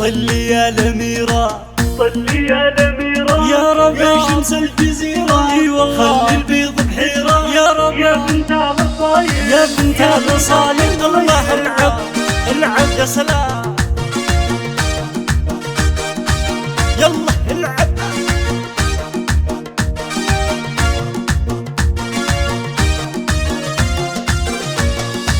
طلي يا الأميرة، طلي يا الأميرة يا رب يا شمس الجزيرة، اي والله خلي البيض بحيرة يا رب يا بنت الأصايل، يا بنت الأصايل. الله العب العب يا سلام، يلا العب.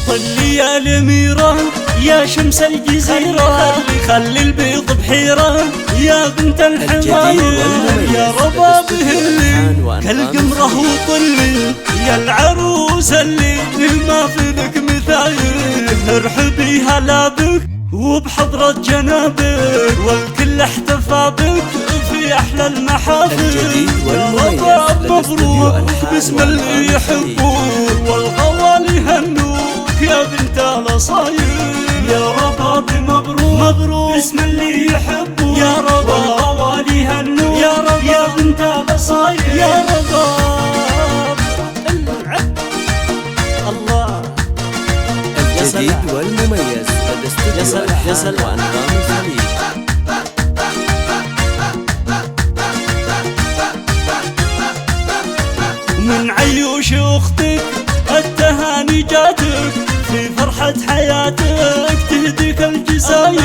طلي يا الأميرة يا شمس الجزيرة، خلي البيض بحيرة يا بنت الحمايل، يا ربابه اللي كالقمره وطلي، يا العروس اللي ما في لك مثايل، ارحبي هلا بك وبحضرة جنابك، والكل احتفى بك في احلى المحافل، يا رباب مبروك باسم اللي يحبوك، والغوالي هنوك يا بنت الاصايل، يا رباب مبروك مبروك باسم اللي يحبوك، يا رباب والغوالي هنوك يا رباب يا بنت الاصايل، يا رباب العب. الله الجديد والمميز لدى استوديو ألحان وأنغام الخليج. من عيوش اختك التهاني جاتك، في فرحة حياتك تهديك الجسايل،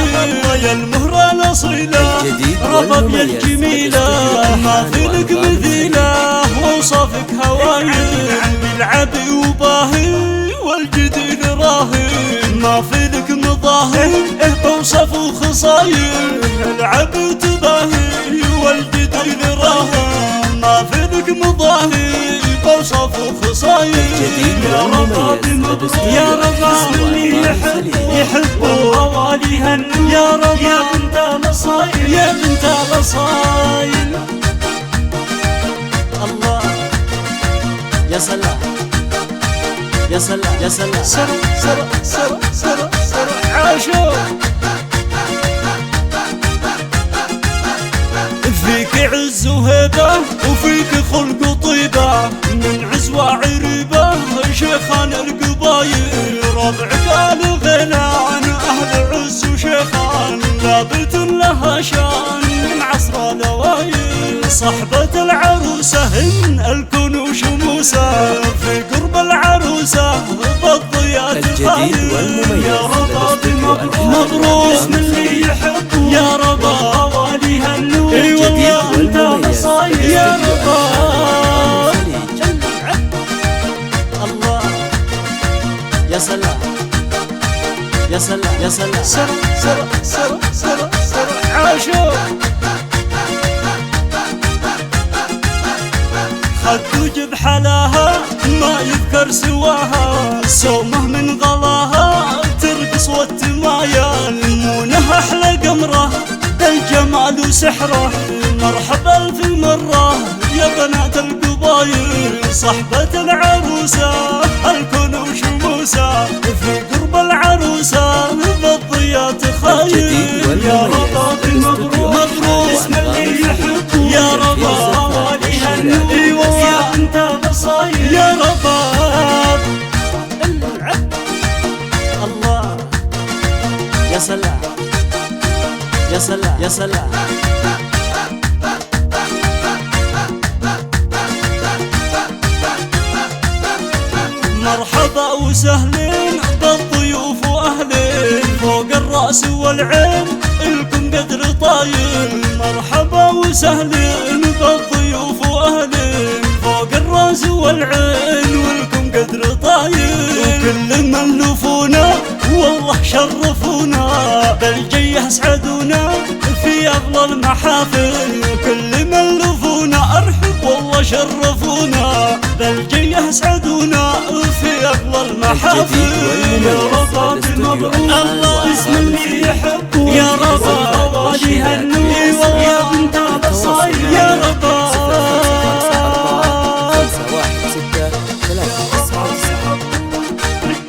يا المهرة الأصيلة رباب يا الجميلة، ما في لك مثيلة وصفك هوايل، بالعبي وباهي والجديد راهي، ما في لك مظاهر بوصف وخصايل، العب وتباهي والجديد راهي، ما في لك مظاهر بوصف وخصايل، يا رباب مبروك يا رباب اللي يحبوا غوالي هنو، يا رب يا بنت الاصايل، يا بنت الاصايل. الله يا سلام يا سلام يا سلام، سر سر سر سر سر عاشوا. فيك عز وهيبة وفيك خلق وطيبة، من عزوة عريبة شيخان القبايل، ربعك آل غنى عن أهل عز وشيخان، ثابت لها شان من عصر الأوائل، صحبة العروسة هن الكون وشموسة، في قرب العروسة بالضيات الجديد والمميز يا رباب مبروك مبروك باسم اللي يحبوك، يا رباب والي هنوك، اي والله انت الاصايل، يا رباب الله يا سلام يا سلام يا سلام، سر سر سر سر سر عاشوا. خد وجب حلاها ما يذكر سواها، سومه من غلاها ترقص والتمايل، مونها احلى قمره الجمال وسحره، مرحبا الف مرة يا بنات القبايل، صحبة العروسة الكون وشموسة، في قرب العروسة بالضيات خايل، يا رباب مبروك مبروك باسم اللي يحبوك، يا رباب والي هنوك، اي والله انت الاصايل، يا رباب العب. الله يا سلام يا سلام يا سلام. مرحبا وسهلين بالضيوف واهلين، فوق الراس والعين الكم قدر طايل، مرحبا وسهلين بالضيوف واهلين، فوق الراس والعين والكم قدر طايل، وكل من لفونا والله شرفونا، بالجيه اسعدونا في افضل المحافل، كل من لفونا ارحب والله شرفونا، بالجيه اسعدونا في افضل المحافل، يا رباب مبروك الله باسم اللي يحبوك، يا رباب والي هنوك، يا بنت الاصايل، يا رباب باسم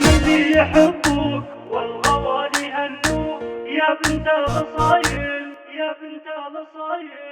اللي يحبوك والغوالي هنوك، يا بنت الاصايل، يا بنت الاصايل.